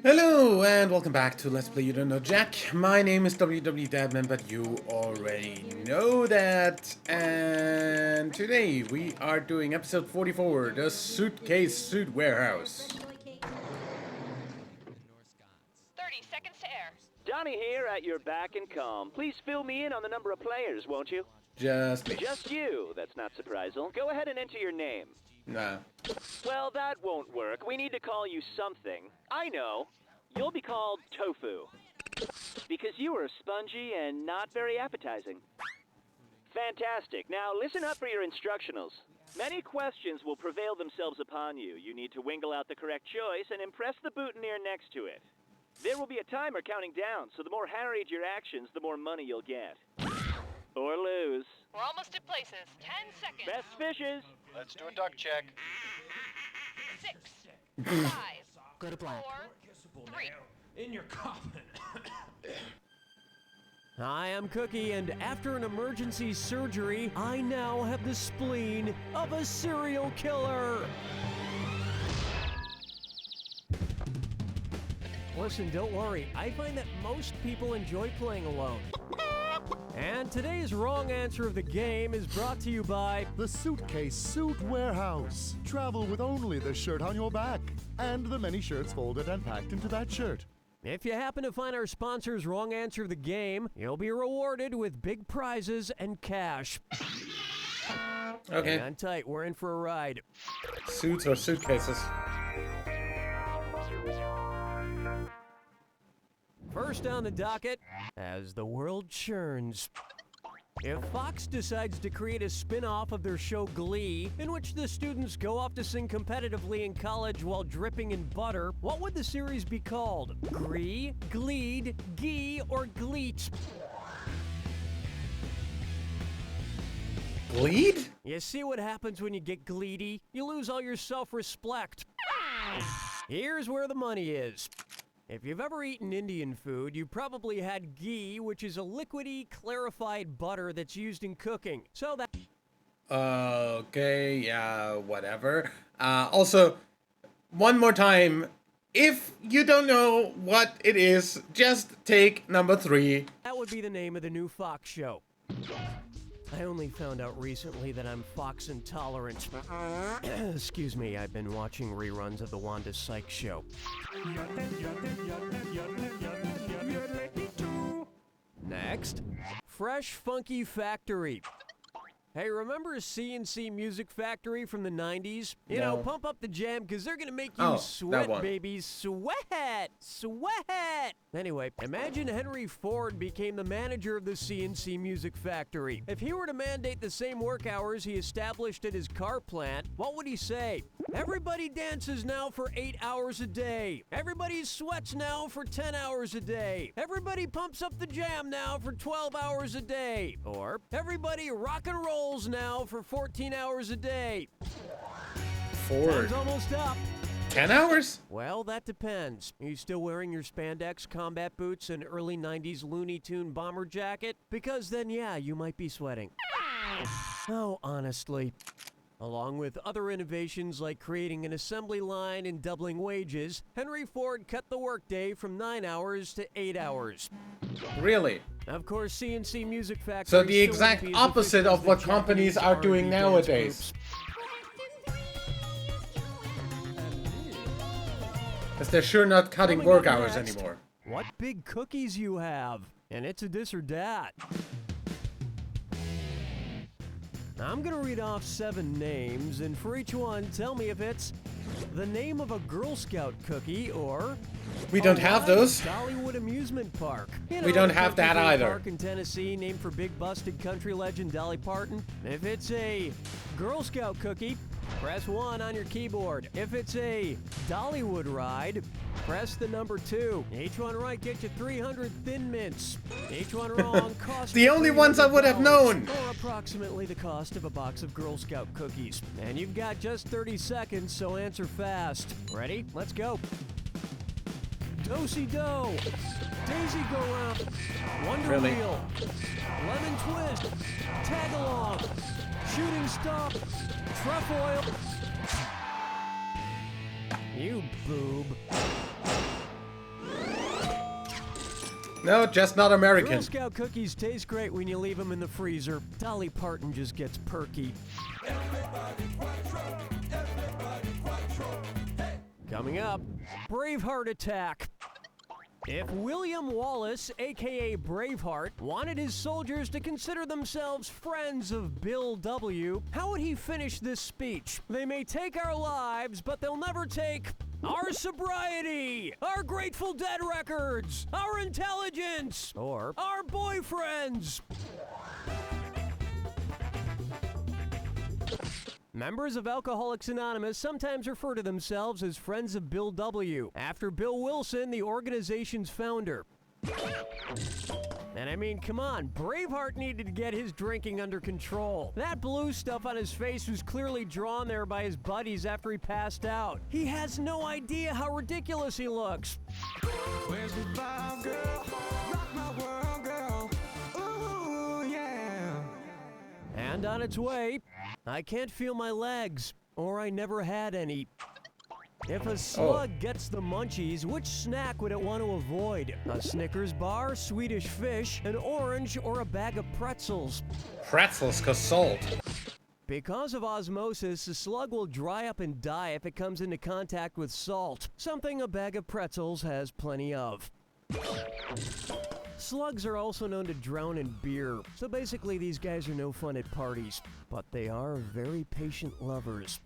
Hello and welcome back to Let's Play You Don't Know Jack. My name is WWDadman, but you already know that. And today we are doing episode 44, the Suitcase Suit Warehouse. 30 seconds to air. Johnny here at your back and calm. Please fill me in on the number of players, won't you? Just me. Just you. That's not surprising. Go ahead and enter your name. Nah. Well, that won't work. We need to call you something. I know. You'll be called Tofu. Because you are spongy and not very appetizing. Fantastic. Now listen up for your instructionals. Many questions will prevail themselves upon you. You need to wingle out the correct choice and impress the boutonniere next to it. There will be a timer counting down, so the more harried your actions, the more money you'll get. Or lose. We're almost at places. 10 seconds. Best fishes. Let's do a duck check. 6, 5, Go to black. 4, 3. In your coffin. Hi, I'm Cookie, and after an emergency surgery, I now have the spleen of a serial killer. Listen, don't worry. I find that most people enjoy playing alone. And today's wrong answer of the game is brought to you by The Suitcase Suit Warehouse. Travel with only the shirt on your back and the many shirts folded and packed into that shirt. If you happen to find our sponsor's wrong answer of the game, you'll be rewarded with big prizes and cash. Okay. Hang on tight, we're in for a ride. Suits or suitcases? First on the docket, as the world churns. If Fox decides to create a spin-off of their show Glee, in which the students go off to sing competitively in college while dripping in butter, what would the series be called? Gree, Gleed, Gee, or Gleet? Bleed? You see what happens when you get gleedy? You lose all your self-respect. Here's where the money is. If you've ever eaten Indian food, you've probably had ghee, which is a liquidy, clarified butter that's used in cooking. So that... Okay, yeah, whatever. Also, one more time, if you don't know what it is, just take number 3. That would be the name of the new Fox show. I only found out recently that I'm Fox intolerant. Excuse me, I've been watching reruns of the Wanda Sykes show. Next, Fresh Funky Factory. Hey, remember CNC Music Factory from the 90s? You know, No. pump up the jam, because they're going to make you Oh, that sweat, one. baby. Sweat! Sweat! Anyway, imagine Henry Ford became the manager of the CNC Music Factory. If he were to mandate the same work hours he established at his car plant, what would he say? Everybody dances now for 8 hours a day. Everybody sweats now for 10 hours a day. Everybody pumps up the jam now for 12 hours a day. Or, everybody rock and rolls now for 14 hours a day. Ford. Time's almost up. 10 hours? Well, that depends. Are you still wearing your spandex combat boots and early 90s Looney Tune bomber jacket? Because then, yeah, you might be sweating. Oh, honestly. Along with other innovations like creating an assembly line and doubling wages, Henry Ford cut the workday from 9 hours to 8 hours. Really? Of course, CNC Music Factory. So the still exact wouldn't be as opposite efficient of as what the companies Japanese are doing R&B dance nowadays. groups. Because they're sure not cutting Coming work up hours next, anymore. What big cookies you have. And it's a this or dat. I'm gonna read off 7 names, and for each one, tell me if it's the name of a Girl Scout cookie or... We don't have those. Dollywood Amusement Park. You We know, don't the have country that theme either. Park in Tennessee, named for big busted country legend Dolly Parton. If it's a Girl Scout cookie, press 1 on your keyboard. If it's a Dollywood ride, press the number 2. Each one right gets you 300 Thin Mints. Each one wrong costs The you only ones I would have $300, known. or approximately the cost of a box of Girl Scout cookies. And you've got just 30 seconds, so answer fast. Ready? Let's go. Do-si-do, Daisy Go Round, Wonder Really? Wheel, Lemon Twist, Tag Along, Shooting Stop, Trefoil. You boob. No, just not Girl American. Scout cookies taste great when you leave them in the freezer. Dolly Parton just gets perky. Coming up, Braveheart attack. If William Wallace, aka Braveheart, wanted his soldiers to consider themselves friends of Bill W., how would he finish this speech? They may take our lives, but they'll never take our sobriety, our Grateful Dead records, our intelligence, or our boyfriends. Members of Alcoholics Anonymous sometimes refer to themselves as Friends of Bill W., after Bill Wilson, the organization's founder. And I mean, come on, Braveheart needed to get his drinking under control. That blue stuff on his face was clearly drawn there by his buddies after he passed out. He has no idea how ridiculous he looks. Where's the vibe, girl? Rock my world, girl. Ooh, yeah. And on its way, I can't feel my legs, or I never had any. If a slug gets the munchies, which snack would it want to avoid? A Snickers bar, Swedish fish, an orange, or a bag of pretzels? Pretzels, cause salt. Because of osmosis, a slug will dry up and die if it comes into contact with salt, something a bag of pretzels has plenty of. Slugs are also known to drown in beer, so basically these guys are no fun at parties, but they are very patient lovers.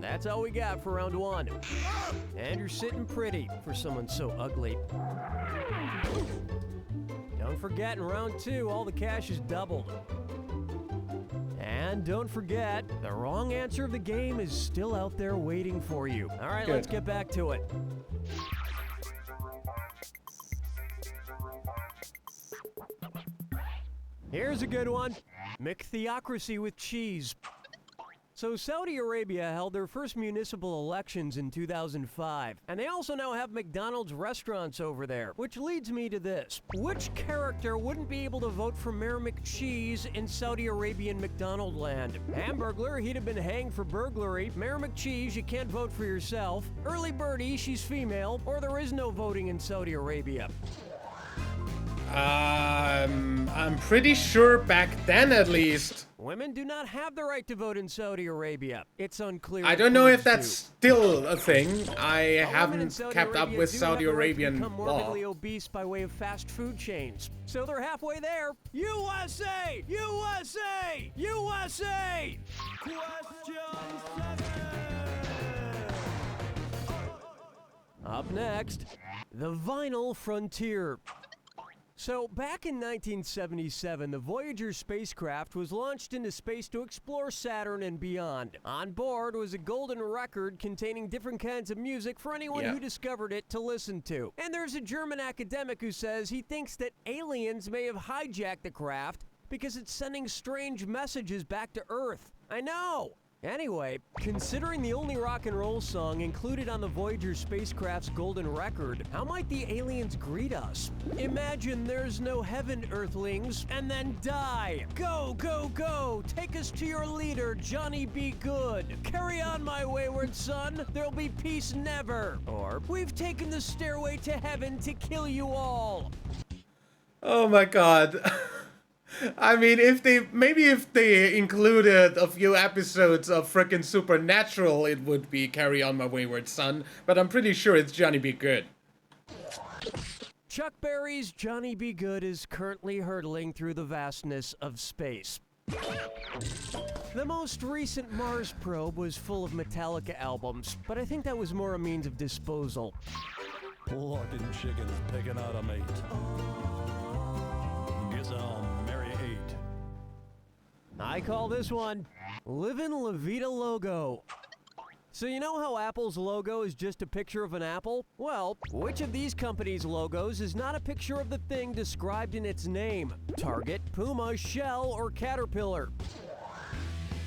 That's all we got for round one. And you're sitting pretty for someone so ugly. Don't forget, in round two, all the cash is doubled. And don't forget, the wrong answer of the game is still out there waiting for you. All right, Good. let's get back to it. Here's a good one. MCTHEOCRACY with cheese. So Saudi Arabia held their first municipal elections in 2005, and they also now have McDonald's restaurants over there, which leads me to this. Which character wouldn't be able to vote for Mayor McCheese in Saudi Arabian McDonald land? Hamburglar, he'd have been hanged for burglary. Mayor McCheese, you can't vote for yourself. Early Birdie, she's female, or there is no voting in Saudi Arabia. I'm pretty sure back then at least. Women do not have the right to vote in Saudi Arabia. It's unclear. I don't know if that's still a thing. I haven't kept up with Saudi Arabian become law. morbidly obese by way of fast food chains. So they're halfway there. USA! USA! USA! Up next, the vinyl frontier. So, back in 1977, the Voyager spacecraft was launched into space to explore Saturn and beyond. On board was a golden record containing different kinds of music for anyone who discovered it to listen to. And there's a German academic who says he thinks that aliens may have hijacked the craft because it's sending strange messages back to Earth. I know! Anyway, considering the only rock and roll song included on the Voyager spacecraft's golden record, how might the aliens greet us? Imagine there's no heaven, Earthlings, and then die. Go, go, go! Take us to your leader, Johnny Be Good. Carry on, my wayward son. There'll be peace never. Or, we've taken the stairway to heaven to kill you all. Oh my god. I mean, if they included a few episodes of frickin' Supernatural, it would be Carry On My Wayward Son, but I'm pretty sure it's Johnny Be Good. Chuck Berry's Johnny Be Good is currently hurtling through the vastness of space. The most recent Mars probe was full of Metallica albums, but I think that was more a means of disposal. Looking chickens picking out a mate. Guess I'll marry 8. I call this one Livin' La Vida logo. So you know how Apple's logo is just a picture of an apple? Well, which of these companies' logos is not a picture of the thing described in its name? Target, Puma, Shell, or Caterpillar?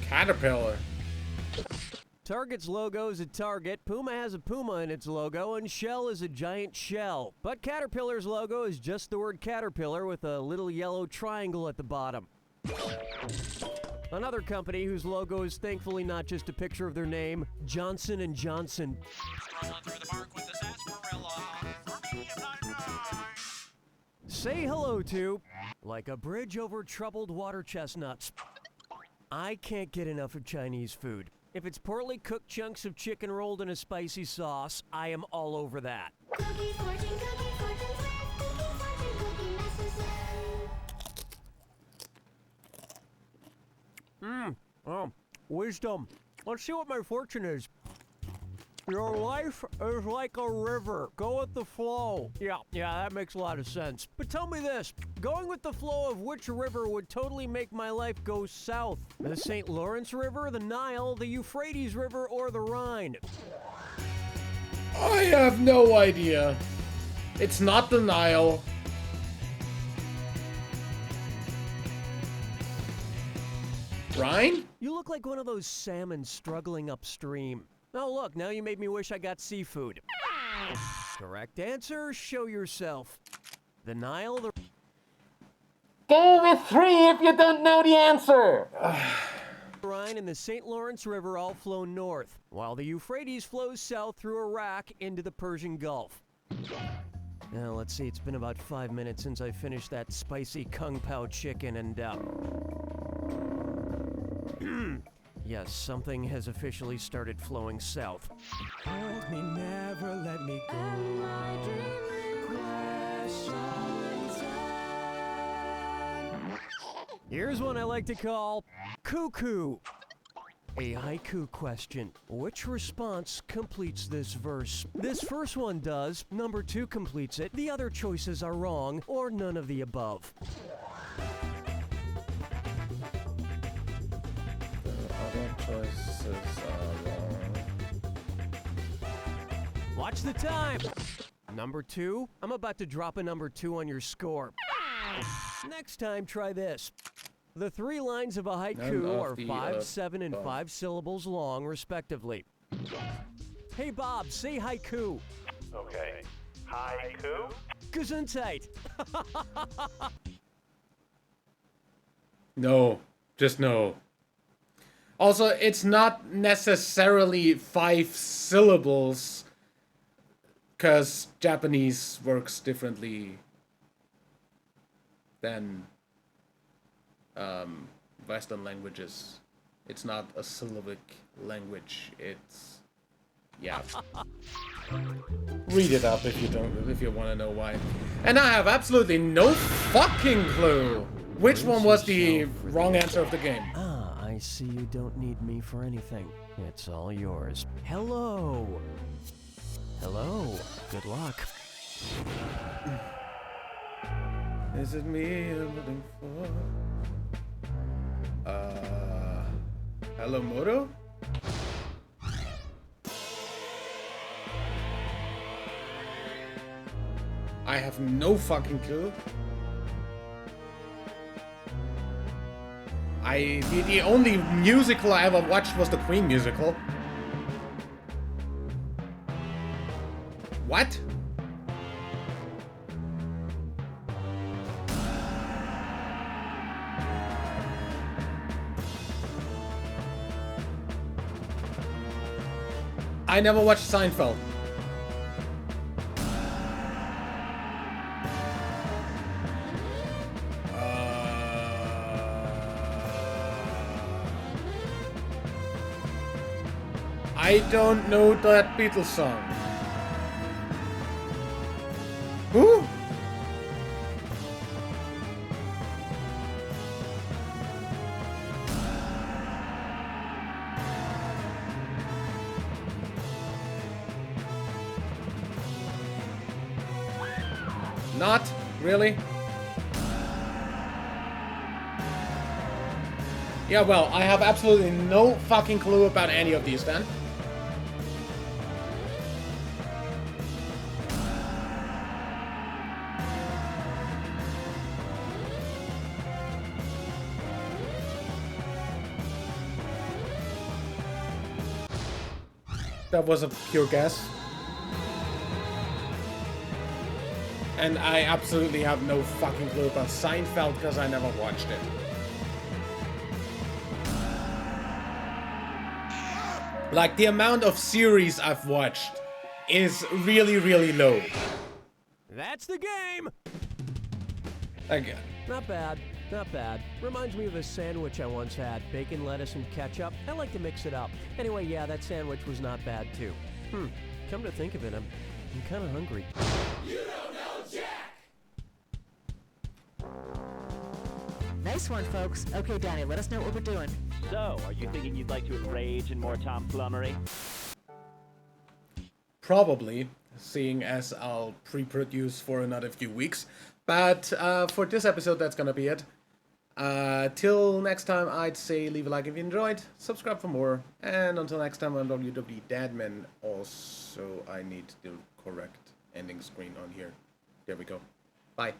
Caterpillar. Target's logo is a target, Puma has a puma in its logo, and Shell is a giant shell. But Caterpillar's logo is just the word caterpillar with a little yellow triangle at the bottom. Another company whose logo is thankfully not just a picture of their name, Johnson & Johnson. Strolling through the park with the sarsaparilla. Say hello to, like a bridge over troubled water chestnuts. I can't get enough of Chinese food. If it's poorly cooked chunks of chicken rolled in a spicy sauce, I am all over that. Cookie fortune, Oh, wisdom. Let's see what my fortune is. Your life is like a river. Go with the flow. Yeah, that makes a lot of sense. But tell me this, going with the flow of which river would totally make my life go south? The St. Lawrence River, the Nile, the Euphrates River, or the Rhine? I have no idea. It's not the Nile. Rhine? You look like one of those salmon struggling upstream. Oh, look, now you made me wish I got seafood. Correct answer, show yourself. The Nile, the... Go with 3 if you don't know the answer. Rhine and the St. Lawrence River all flow north, while the Euphrates flows south through Iraq into the Persian Gulf. Now, let's see, it's been about 5 minutes since I finished that spicy Kung Pao chicken and, yes, something has officially started flowing south. Hold me, never let me go. Here's one I like to call Cuckoo. A haiku question. Which response completes this verse? This first one does, number 2 completes it, the other choices are wrong, or none of the above. Other choices are wrong. Watch the time. Number 2, I'm about to drop a number 2 on your score. Next time, try this. The 3 lines of a haiku are 5, 7, and 5 syllables long, respectively. Hey, Bob, say haiku. Okay. Haiku? Gesundheit. No, just no. Also, it's not necessarily 5 syllables, because Japanese works differently than Western languages. It's not a syllabic language. It's, yeah. Read it up if you want to know why. And I have absolutely no fucking clue which one was the wrong answer of the game. Ah, I see you don't need me for anything. It's all yours. Hello. Hello. Good luck. Is it me I'm looking for? Hello, Moto? I have no fucking clue. The only musical I ever watched was the Queen musical. What? I never watched Seinfeld. I don't know that Beatles song. Who? Not really. Yeah, well, I have absolutely no fucking clue about any of these then. That was a pure guess. And I absolutely have no fucking clue about Seinfeld because I never watched it. Like, the amount of series I've watched is really, really low. That's the game. Again. Not bad, not bad. Reminds me of a sandwich I once had. Bacon, lettuce, and ketchup. I like to mix it up. Anyway, yeah, that sandwich was not bad too. Come to think of it, I'm kind of hungry. You don't know Jack! Nice one, folks. Okay, Danny, let us know what we're doing. So, are you thinking you'd like to enrage in more tomflummery? Probably, seeing as I'll pre-produce for another few weeks. But for this episode, that's gonna be it. Till next time, I'd say leave a like if you enjoyed, subscribe for more, and until next time, I'm WW Dadman. Also, I need the correct ending screen on here. There we go. Bye.